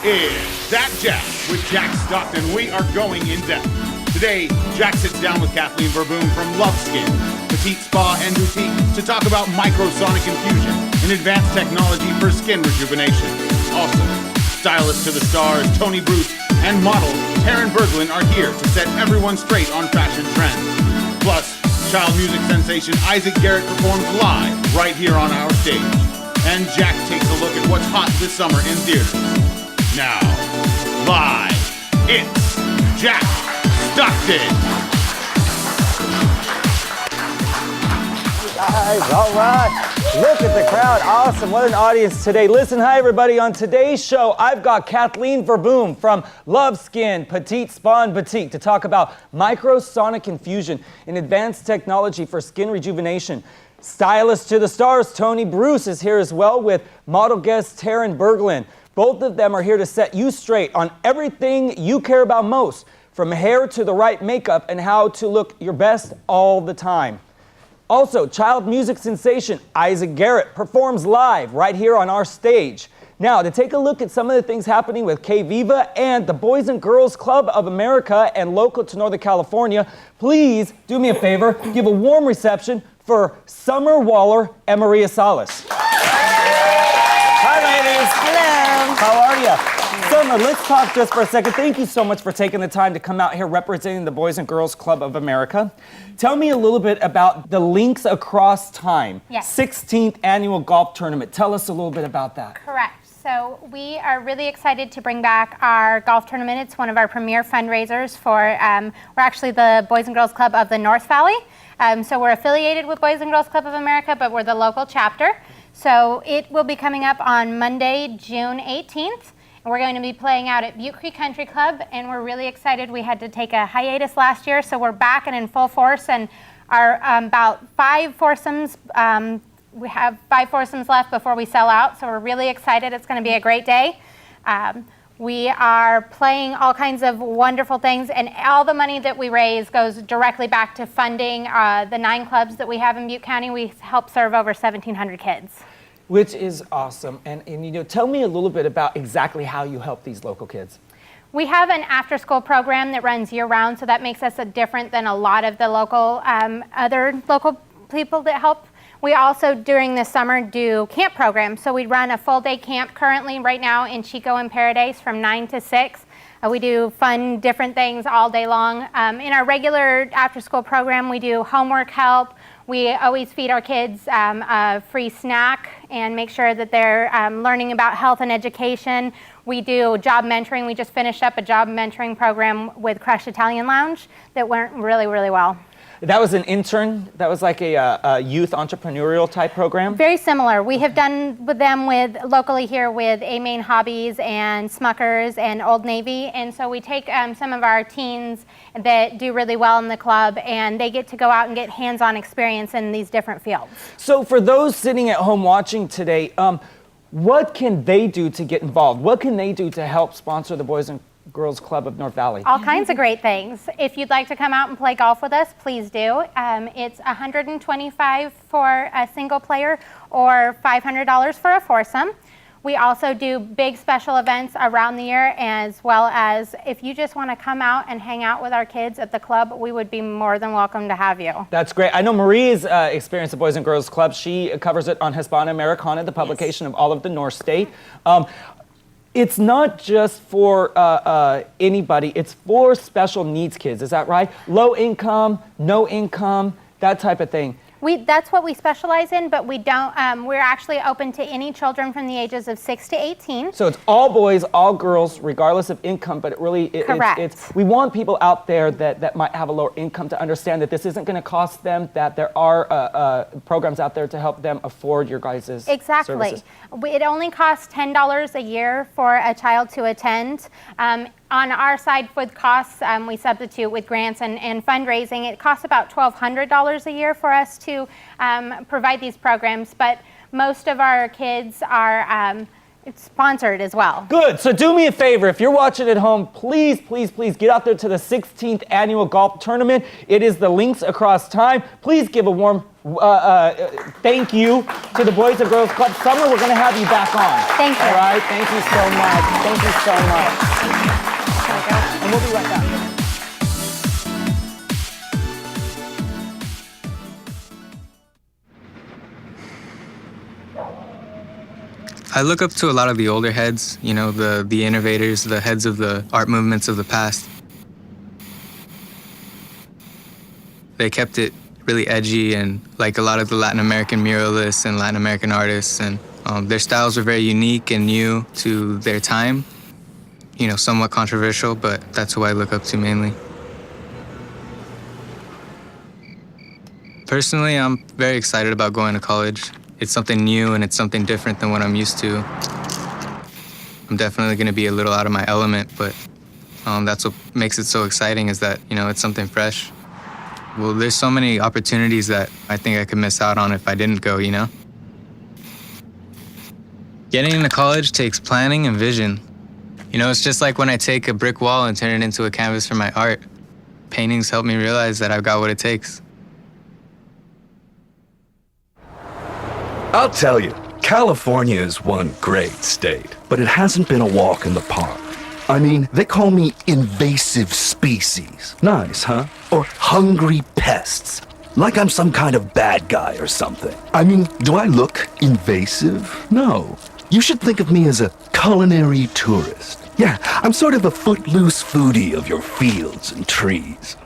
is That Jack with Jack Stockton. We are going in depth. Today, Jack sits down with Kathleen Verboom from Love Skin, Petite Spa and Boutique, to talk about microsonic infusion, an advanced technology for skin rejuvenation. Also, Stylist to the Stars, Tony Bruce, and model Taryn Berglund are here to set everyone straight on fashion trends. Plus, child music sensation Isaac Garrett performs live right here on our stage. And Jack takes a look at what's hot this summer in theaters. Now, live, it's Jack Stockton. Guys, all right. Look at the crowd. Awesome. What an audience today. Listen, hi, everybody. On today's show, I've got Kathleen Verboom from Love Skin, Petite Spa and Boutique to talk about microsonic infusion, an advanced technology for skin rejuvenation. Stylist to the Stars, Tony Bruce, is here as well with model guest Taryn Berglund. Both of them are here to set you straight on everything you care about most, from hair to the right makeup and how to look your best all the time. Also, child music sensation Isaac Garrett performs live right here on our stage. Now, to take a look at some of the things happening with K-Viva and the Boys and Girls Club of America and local to Northern California, please do me a favor, give a warm reception for Summer Waller and Maria Salas. Hi, ladies. Hello. How are you? Summer, let's talk just for a second. Thank you so much for taking the time to come out here representing the Boys and Girls Club of America. Tell me a little bit about the Links Across Time, Yes. 16th annual golf tournament. Tell us a little bit about that. Correct. So we are really excited to bring back our golf tournament. It's one of our premier fundraisers for, we're actually the Boys and Girls Club of the North Valley. So we're affiliated with Boys and Girls Club of America, but we're the local chapter. So it will be coming up on Monday, June 18th. And we're going to be playing out at Butte Creek Country Club, and we're really excited. We had to take a hiatus last year, so we're back and in full force, and our about 5 foursomes, we have 5 foursomes left before we sell out, so we're really excited. It's going to be a great day. We are playing all kinds of wonderful things, and all the money that we raise goes directly back to funding the 9 clubs that we have in Butte County. We help serve over 1,700 kids. Which is awesome. And you know, tell me a little bit about exactly how you help these local kids. We have an after-school program that runs year-round, so that makes us different than a lot of the local other local people that help. We also, during the summer, do camp programs. So we run a full-day camp currently right now in Chico and Paradise from 9 to 6. We do fun, different things all day long. In our regular after-school program, we do homework help. We always feed our kids a free snack and make sure that they're learning about health and education. We do job mentoring. We just finished up a job mentoring program with Crush Italian Lounge that went really, really well. That was an intern? That was like a youth entrepreneurial type program? Very similar. We have done with them locally here with A Main Hobbies and Smuckers and Old Navy. And so we take some of our teens that do really well in the club, and they get to go out and get hands-on experience in these different fields. So for those sitting at home watching today, what can they do to get involved? What can they do to help sponsor the Boys and Girls Club of North Valley? All kinds of great things. If you'd like to come out and play golf with us, please do. It's $125 for a single player or $500 for a foursome. We also do big special events around the year, as well as if you just want to come out and hang out with our kids at the club, we would be more than welcome to have you. That's great. I know Marie's experienced the Boys and Girls Club. She covers it on Hispana Americana, the publication of all of the North State. It's not just for anybody, it's for special needs kids, is that right? Low income, no income, that type of thing. That's what we specialize in, but we don't. We're actually open to any children from the ages of 6 to 18. So it's all boys, all girls, regardless of income, but Correct. We want people out there that might have a lower income to understand that this isn't going to cost them, that there are programs out there to help them afford your guys' services. Exactly. It only costs $10 a year for a child to attend. On our side with costs, we substitute with grants and fundraising. It costs about $1,200 a year for us to provide these programs, but most of our kids are It's sponsored as well. Good. So do me a favor. If you're watching at home, please, please, please get out there to the 16th annual golf tournament. It is the links across time. Please give a warm thank you to the Boys and Girls Club. Summer, we're going to have you back on. Thank you. All right. Thank you so much. Thank you so much. And we'll be right back. I look up to a lot of the older heads, you know, the innovators, the heads of the art movements of the past. They kept it really edgy, and like a lot of the Latin American muralists and Latin American artists, and their styles were very unique and new to their time. You know, somewhat controversial, but that's who I look up to mainly. Personally, I'm very excited about going to college. It's something new and it's something different than what I'm used to. I'm definitely going to be a little out of my element, but that's what makes it so exciting, is that, you know, it's something fresh. Well, there's so many opportunities that I think I could miss out on if I didn't go, you know? Getting into college takes planning and vision. You know, it's just like when I take a brick wall and turn it into a canvas for my art. Paintings help me realize that I've got what it takes. I'll tell you, California is one great state, but it hasn't been a walk in the park. I mean, they call me invasive species. Nice, huh? Or hungry pests. Like I'm some kind of bad guy or something. I mean, do I look invasive? No. You should think of me as a culinary tourist. Yeah, I'm sort of a footloose foodie of your fields and trees.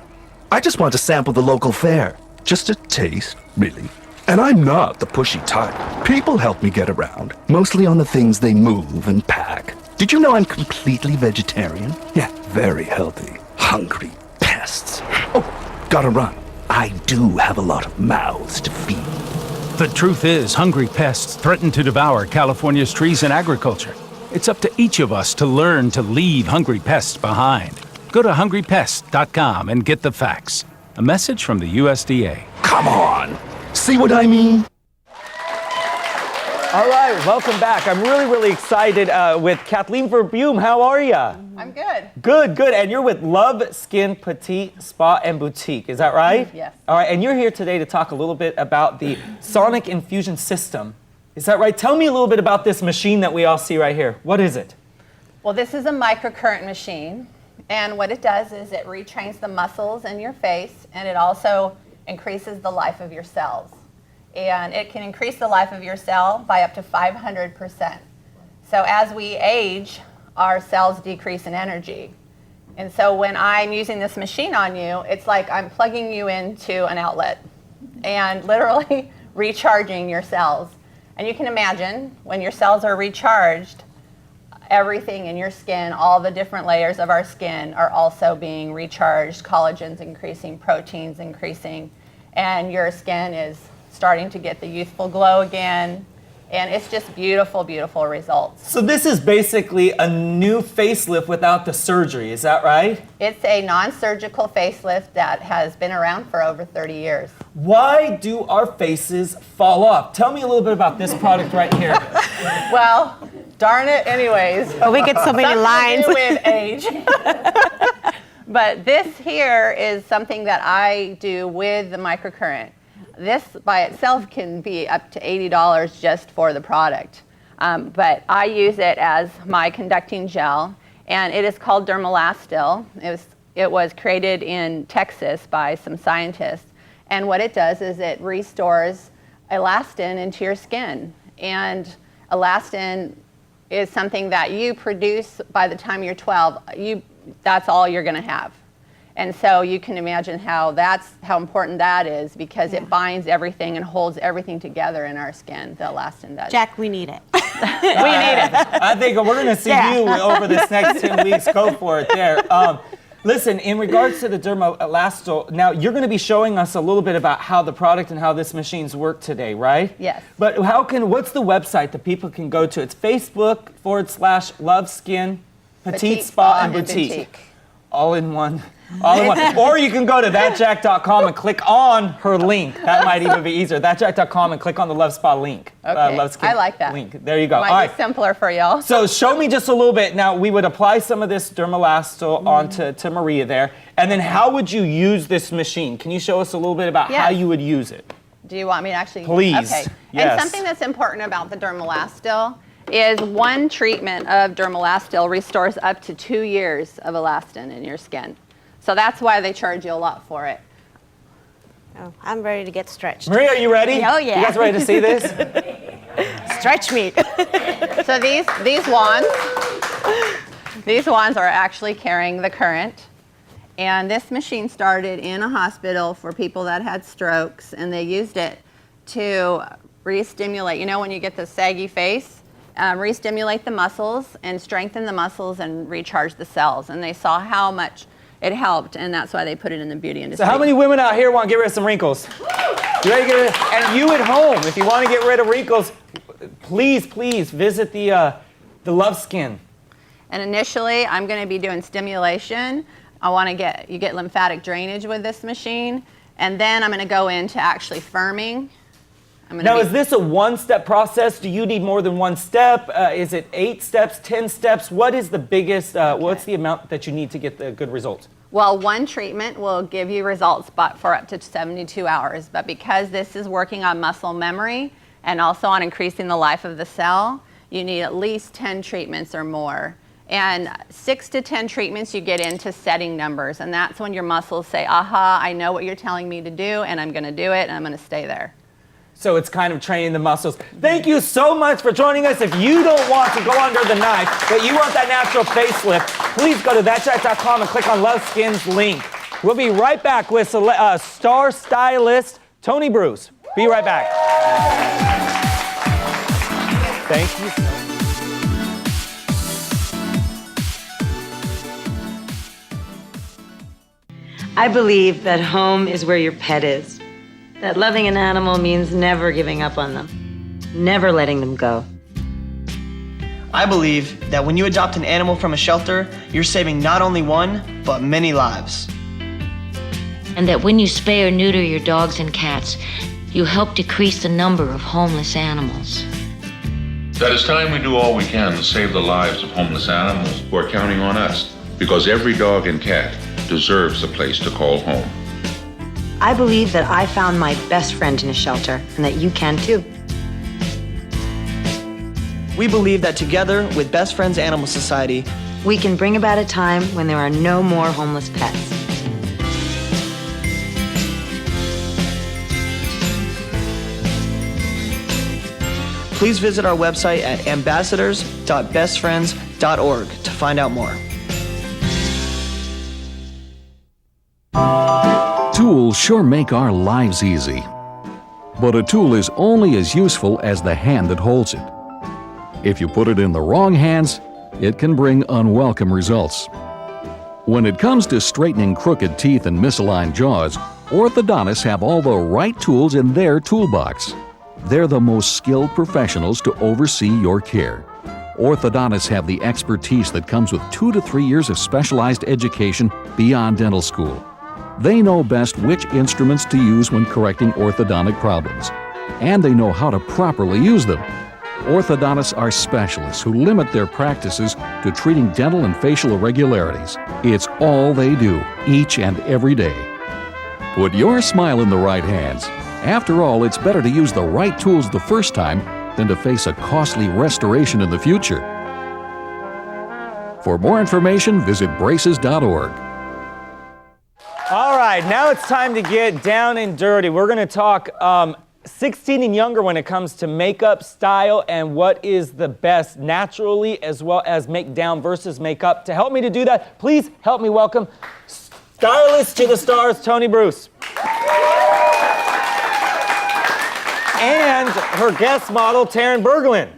I just want to sample the local fare. Just a taste, really. And I'm not the pushy type. People help me get around, mostly on the things they move and pack. Did you know I'm completely vegetarian? Yeah, very healthy. Hungry pests. Oh, gotta run. I do have a lot of mouths to feed. The truth is, hungry pests threaten to devour California's trees and agriculture. It's up to each of us to learn to leave hungry pests behind. Go to hungrypest.com and get the facts. A message from the USDA. Come on! See what I mean? All right, welcome back. I'm really, really excited with Kathleen Verboom. How are you? I'm good. Good, good. And you're with Love Skin Petite Spa and Boutique. Is that right? Yes. All right, and you're here today to talk a little bit about the sonic infusion system. Is that right? Tell me a little bit about this machine that we all see right here. What is it? Well, this is a microcurrent machine, and what it does is it retrains the muscles in your face, and it also increases the life of your cells. And it can increase the life of your cell by up to 500%. So as we age, our cells decrease in energy. And so when I'm using this machine on you, it's like I'm plugging you into an outlet and literally recharging your cells. And you can imagine when your cells are recharged, everything in your skin, all the different layers of our skin are also being recharged, collagen's increasing, proteins increasing, and your skin is starting to get the youthful glow again. And it's just beautiful, beautiful results. So this is basically a new facelift without the surgery, is that right? It's a non-surgical facelift that has been around for over 30 years. Why do our faces fall off? Tell me a little bit about this product right here. Well, darn it anyways. But we get so many lines. Something to do with age. But this here is something that I do with the microcurrent. This by itself can be up to $80 just for the product. But I use it as my conducting gel, and it is called Dermalastil. It was created in Texas by some scientists. And what it does is it restores elastin into your skin. And elastin is something that you produce by the time you're 12. That's all you're going to have. And so you can imagine how important that is, because it binds everything and holds everything together in our skin, the elastin does. Jack, we need it. We need it. I think we're going to see you over this next 10 weeks. Go for it there. Listen, in regards to the Dermalastil, now you're going to be showing us a little bit about how the product and how this machines work today, right? Yes. But what's the website that people can go to? It's Facebook.com/Love Skin Petite Spa and Boutique. All in one. All in one. Or you can go to thatjack.com and click on her link. That might even be easier. Thatjack.com and click on the Love Spa link. Okay, Love Skin I like that. link. There you go. Might All be right. simpler for y'all. So show me just a little bit. Now, we would apply some of this Dermalastil onto Maria there. And then how would you use this machine? Can you show us a little bit about how you would use it? Do you want me to actually? Please. Okay. Yes. And something that's important about the Dermalastil is one treatment of Dermalastil restores up to 2 years of elastin in your skin. So that's why they charge you a lot for it. Oh, I'm ready to get stretched. Maria, are you ready? Oh, yeah. You guys ready to see this? Stretch me. So these wands are actually carrying the current. And this machine started in a hospital for people that had strokes, and they used it to re-stimulate. You know when you get the saggy face? Re-stimulate the muscles and strengthen the muscles and recharge the cells. And they saw how much it helped, and that's why they put it in the beauty industry. So how many women out here want to get rid of some wrinkles? You ready to get rid of, and you at home, if you want to get rid of wrinkles, please visit the Love Skin. And initially, I'm going to be doing stimulation. I want to get lymphatic drainage with this machine, and then I'm going to go into actually firming. Now, is this a one-step process? Do you need more than one step? Is it 8 steps, 10 steps? What is the biggest, what's the amount that you need to get the good results? Well, one treatment will give you results for up to 72 hours, but because this is working on muscle memory and also on increasing the life of the cell, you need at least 10 treatments or more. And 6 to 10 treatments, you get into setting numbers, and that's when your muscles say, aha, I know what you're telling me to do, and I'm going to do it, and I'm going to stay there. So it's kind of training the muscles. Thank you so much for joining us. If you don't want to go under the knife, but you want that natural facelift, please go to thatjack.com and click on Love Skin's link. We'll be right back with star stylist Tony Bruce. Be right back. Thank you so much. I believe that home is where your pet is. That loving an animal means never giving up on them, never letting them go. I believe that when you adopt an animal from a shelter, you're saving not only one, but many lives. And that when you spay or neuter your dogs and cats, you help decrease the number of homeless animals. That it's time we do all we can to save the lives of homeless animals who are counting on us, because every dog and cat deserves a place to call home. I believe that I found my best friend in a shelter, and that you can too. We believe that together with Best Friends Animal Society, we can bring about a time when there are no more homeless pets. please visit our website at ambassadors.bestfriends.org to find out more. Tools sure make our lives easy. But a tool is only as useful as the hand that holds it. If you put it in the wrong hands, it can bring unwelcome results. When it comes to straightening crooked teeth and misaligned jaws, orthodontists have all the right tools in their toolbox. They're the most skilled professionals to oversee your care. Orthodontists have the expertise that comes with 2 to 3 years of specialized education beyond dental school. They know best which instruments to use when correcting orthodontic problems, and they know how to properly use them. Orthodontists are specialists who limit their practices to treating dental and facial irregularities. It's all they do, each and every day. Put your smile in the right hands. After all, it's better to use the right tools the first time than to face a costly restoration in the future. For more information, visit braces.org. All right, now it's time to get down and dirty. We're going to talk 16 and younger when it comes to makeup, style, and what is the best naturally as well as make down versus makeup. To help me to do that, please help me welcome Stylist to the Stars, Tony Bruce. And her guest model, Taryn Berglund.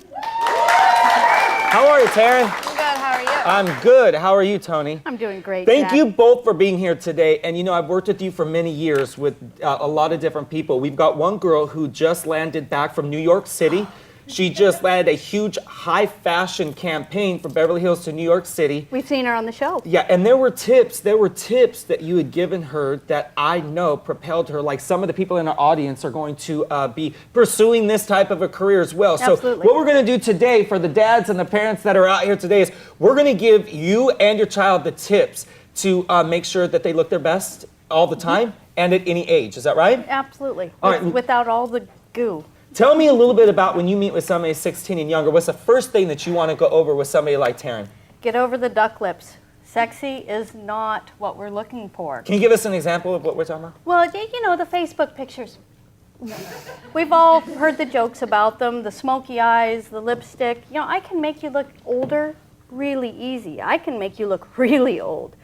How are you, Taryn? I'm good. How are you? I'm good. How are you, Tony? I'm doing great. Thank Jack. you both for being here today. And you know, I've worked with you for many years with a lot of different people. We've got one girl who just landed back from New York City. She just landed a huge high fashion campaign from Beverly Hills to New York City. We've seen her on the show. Yeah, and there were tips that you had given her that I know propelled her. Like some of the people in our audience are going to be pursuing this type of a career as well. Absolutely. So what we're going to do today for the dads and the parents that are out here today is we're going to give you and your child the tips to make sure that they look their best all the time and at any age. Is that right? Absolutely. All right. Without all the goo. Tell me a little bit about when you meet with somebody 16 and younger. What's the first thing that you want to go over with somebody like Taryn? Get over the duck lips. Sexy is not what we're looking for. Can you give us an example of what we're talking about? Well, you know, the Facebook pictures. We've all heard the jokes about them, the smoky eyes, the lipstick. You know, I can make you look older really easy. I can make you look really old.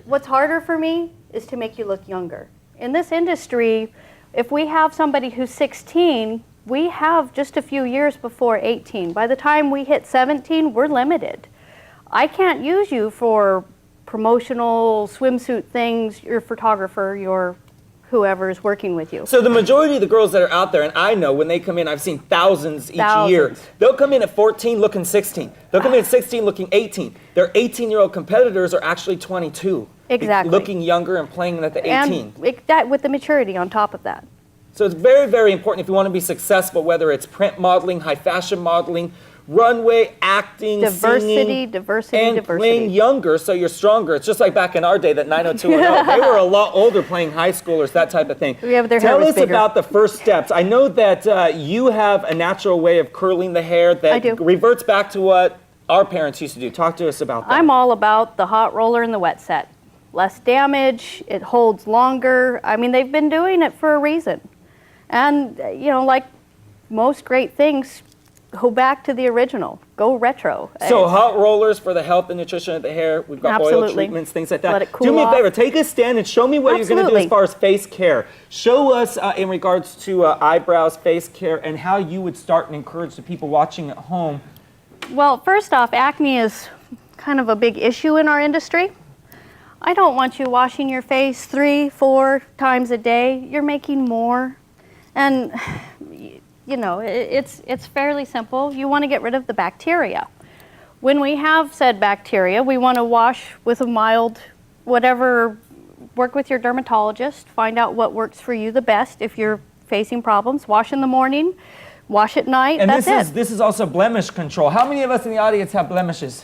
What's harder for me is to make you look younger. In this industry, if we have somebody who's 16, we have just a few years before 18. By the time we hit 17, we're limited. I can't use you for promotional swimsuit things, your photographer, your whoever is working with you. So the majority of the girls that are out there, and I know when they come in, I've seen thousands each year, they'll come in at 14 looking 16. They'll come in at 16 looking 18. Their 18-year-old competitors are actually 22. Exactly. Looking younger and playing at the 18. And that with the maturity on top of that. So it's very, very important if you want to be successful, whether it's print modeling, high fashion modeling, runway, acting, singing, diversity. playing younger so you're stronger. It's just like back in our day, that 90210. They were a lot older playing high schoolers, that type of thing. Yeah, but their hair Tell was us bigger. about the first steps. I know that you have a natural way of curling the hair that reverts back to what our parents used to do. Talk to us about that. I'm all about the hot roller and the wet set. Less damage, it holds longer. I mean, they've been doing it for a reason. And, you know, like most great things, go back to the original. Go retro. So hot rollers for the health and nutrition of the hair. We've got oil treatments, things like that. Let it cool Do me a off. favor. Take a stand and show me what you're going to do as far as face care. Show us in regards to eyebrows, face care, and how you would start and encourage the people watching at home. Well, first off, acne is kind of a big issue in our industry. I don't want you washing your face 3-4 times a day. You're making more. And, you know, it's fairly simple. You want to get rid of the bacteria. When we have said bacteria, we want to wash with a mild, whatever, work with your dermatologist, find out what works for you the best. If you're facing problems, wash in the morning, wash at night, And that's this is also blemish control. How many of us in the audience have blemishes?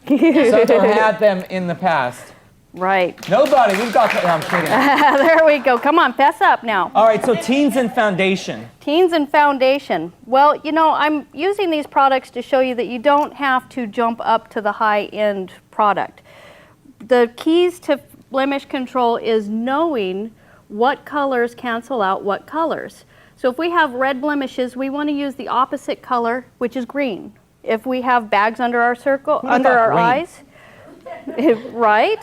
Some or had them in the past. Right. Nobody. We've got. I'm kidding. There we go. Come on, fess up now. All right. So teens and foundation. Teens and foundation. Well, you know, I'm using these products to show you that you don't have to jump up to the high-end product. The keys to blemish control is knowing what colors cancel out what colors. So if we have red blemishes, we want to use the opposite color, which is green. If we have bags under our eyes, right?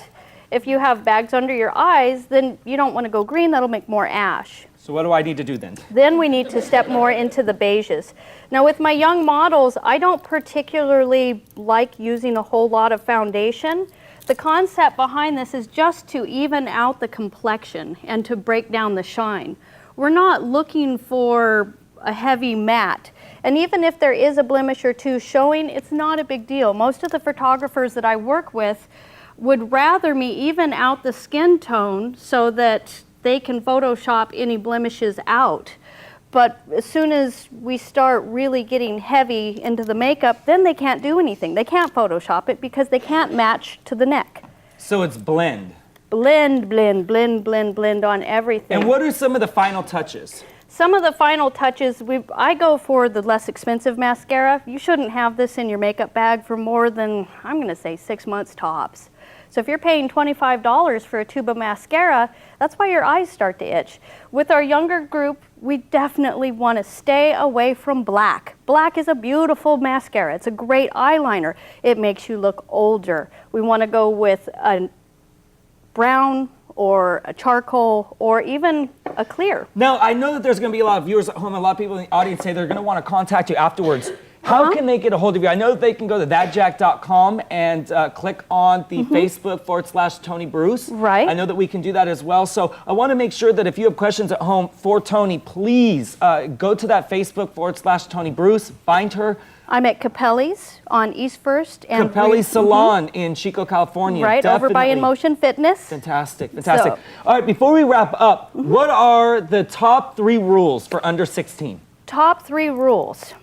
If you have bags under your eyes, then you don't want to go green, that'll make more ash. So what do I need to do then? Then we need to step more into the beiges. Now with my young models, I don't particularly like using a whole lot of foundation. The concept behind this is just to even out the complexion and to break down the shine. We're not looking for a heavy matte. And even if there is a blemish or two showing, it's not a big deal. Most of the photographers that I work with would rather me even out the skin tone so that they can Photoshop any blemishes out. But as soon as we start really getting heavy into the makeup, then they can't do anything. They can't Photoshop it because they can't match to the neck. So it's blend. Blend, blend, blend, blend, blend on everything. And what are some of the final touches? Some of the final touches, I go for the less expensive mascara. You shouldn't have this in your makeup bag for more than, I'm going to say, 6 months tops. So if you're paying $25 for a tube of mascara, that's why your eyes start to itch. With our younger group, we definitely want to stay away from black. Black is a beautiful mascara. It's a great eyeliner. It makes you look older. We want to go with a brown or a charcoal or even a clear. Now, I know that there's going to be a lot of viewers at home, a lot of people in the audience say they're going to want to contact you afterwards. How can they get a hold of you? I know that they can go to thatjack.com and click on the Facebook /Tony Bruce. Right. I know that we can do that as well. So I want to make sure that if you have questions at home for Tony, please go to that Facebook /Tony Bruce. Find her. I'm at Capelli's on East First and Capelli's Salon in Chico, California. Right, over by In Motion Fitness. Fantastic, fantastic. All right, before we wrap up, what are the top 3 rules for under 16? Top 3 rules.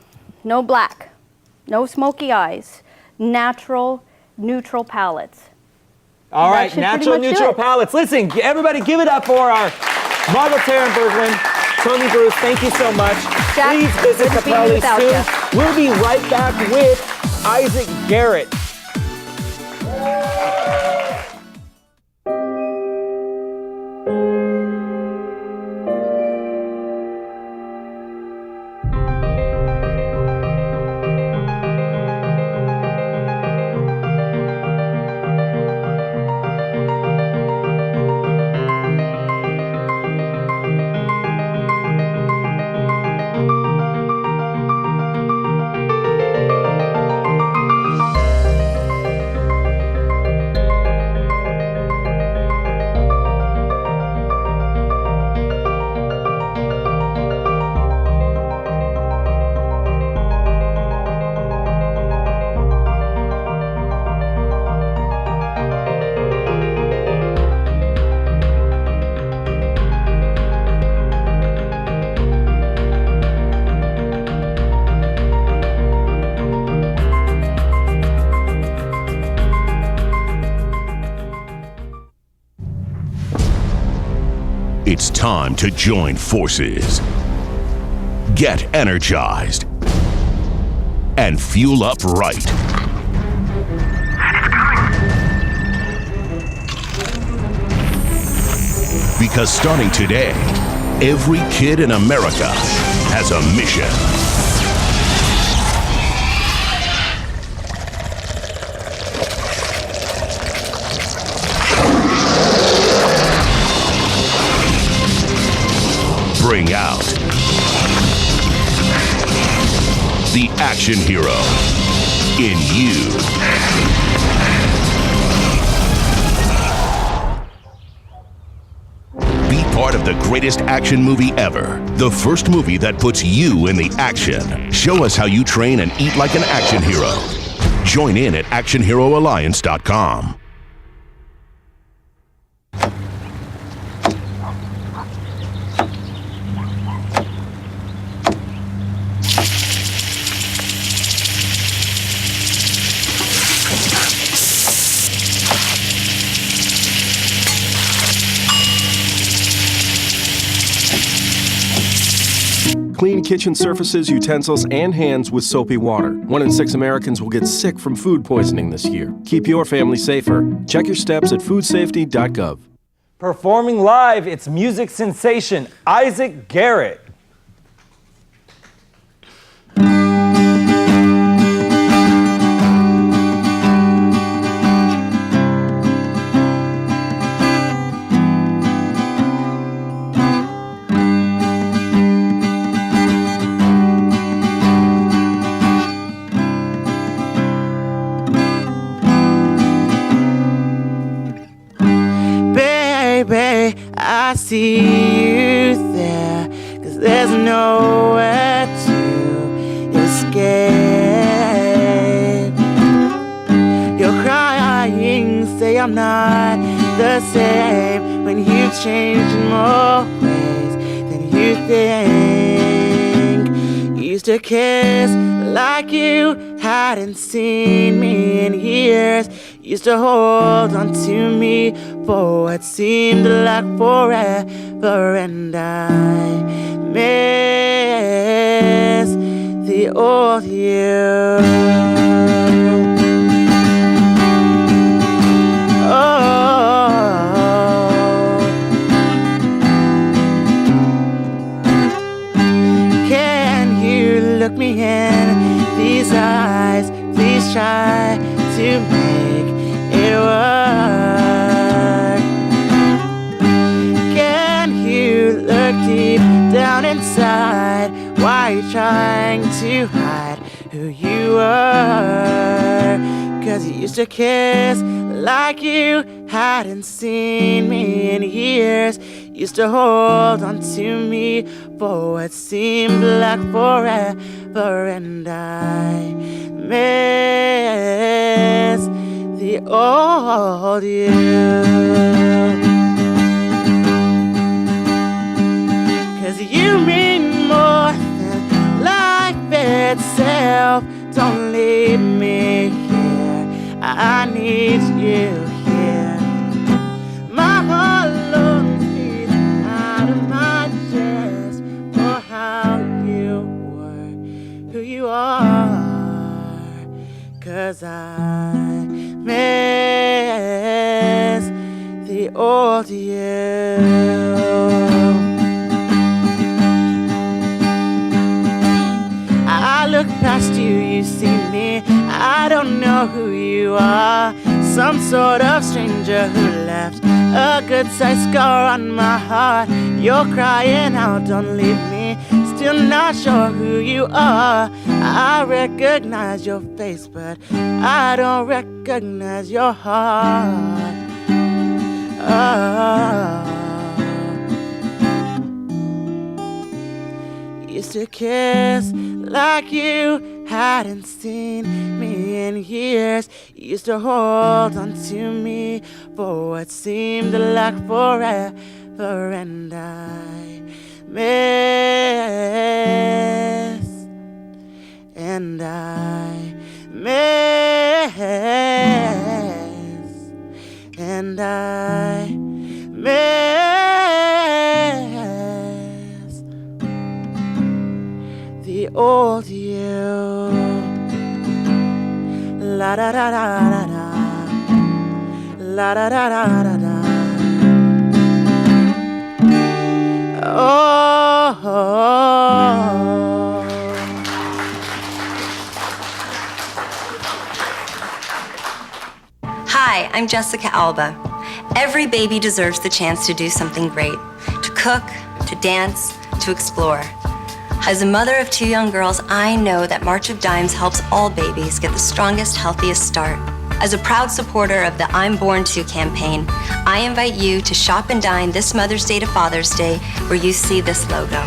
No black, no smoky eyes, natural, neutral palettes. All right, natural, neutral palettes. Listen, everybody give it up for our model Taryn Berglund, Tony Bruce, thank you so much. Jack, please visit Capelli soon. ya. We'll be right back with Isaac Garrett. It's time to join forces. Get energized and fuel up right. Because starting today, every kid in America has a mission. Bring out the action hero in you. Be part of the greatest action movie ever. The first movie that puts you in the action. Show us how you train and eat like an action hero. Join in at actionheroalliance.com. Clean kitchen surfaces, utensils, and hands with soapy water. 1 in 6 Americans will get sick from food poisoning this year. Keep your family safer. Check your steps at foodsafety.gov. Performing live, it's music sensation, Isaac Garrett. I see you there, 'cause there's nowhere to escape. You're crying, say I'm not the same, when you've changed in more ways than you think. You used to kiss like you hadn't seen me in years. Used to hold on to me for what seemed like forever, and I miss the old you. Oh, can you look me in these eyes? Please try to make it work. Can you look deep down inside? Why are you trying to hide who you were. 'Cause you used to kiss like you hadn't seen me in years. Used to hold on to me for what seemed like forever, and I miss the old you. 'Cause you mean more than life itself. Don't leave me here, I need you here. My heart longs beat out of my chest for how you were, who you are. 'Cause I miss the old you. I look past you, you see me. I don't know who you are. Some sort of stranger who left a good-sized scar on my heart. You're crying out, don't leave me. Still not sure who you are. I recognize your face, but I don't recognize your heart. Oh. Used to kiss like you hadn't seen me in years. Used to hold on to me for what seemed like forever, and I miss, and I miss, and I miss the old you. La da da da da da, la da da da da da. Oh. Hi, I'm Jessica Alba. Every baby deserves the chance to do something great, to cook, to dance, to explore. As a mother of 2 young girls, I know that March of Dimes helps all babies get the strongest, healthiest start. As a proud supporter of the I'm Born To campaign, I invite you to shop and dine this Mother's Day to Father's Day where you see this logo.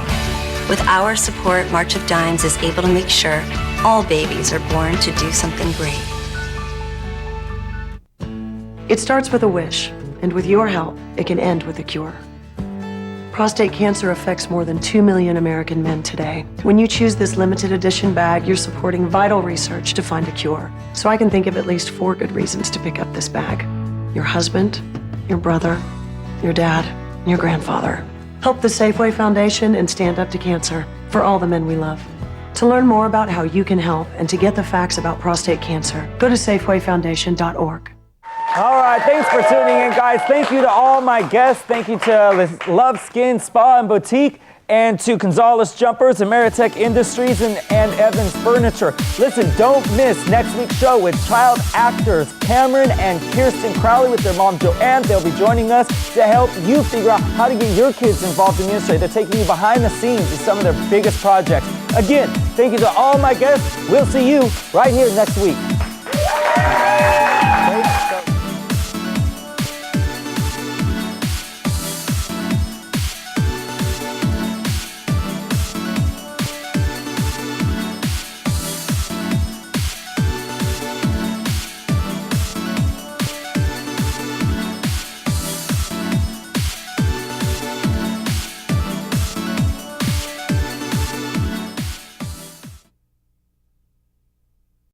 With our support, March of Dimes is able to make sure all babies are born to do something great. It starts with a wish, and with your help, it can end with a cure. Prostate cancer affects more than 2 million American men today. When you choose this limited edition bag, you're supporting vital research to find a cure. So I can think of at least 4 good reasons to pick up this bag. Your husband, your brother, your dad, and your grandfather. Help the Safeway Foundation and stand up to cancer for all the men we love. To learn more about how you can help and to get the facts about prostate cancer, go to SafewayFoundation.org. All right, thanks for tuning in, guys. Thank you to all my guests. Thank you to Love Skin Spa and Boutique, and to Gonzalez Jumpers, Ameritech Industries, and Evans Furniture. Listen, don't miss next week's show with child actors Cameron and Kirsten Crowley with their mom Joanne. They'll be joining us to help you figure out how to get your kids involved in the industry. They're taking you behind the scenes in some of their biggest projects. Again, thank you to all my guests. We'll see you right here next week.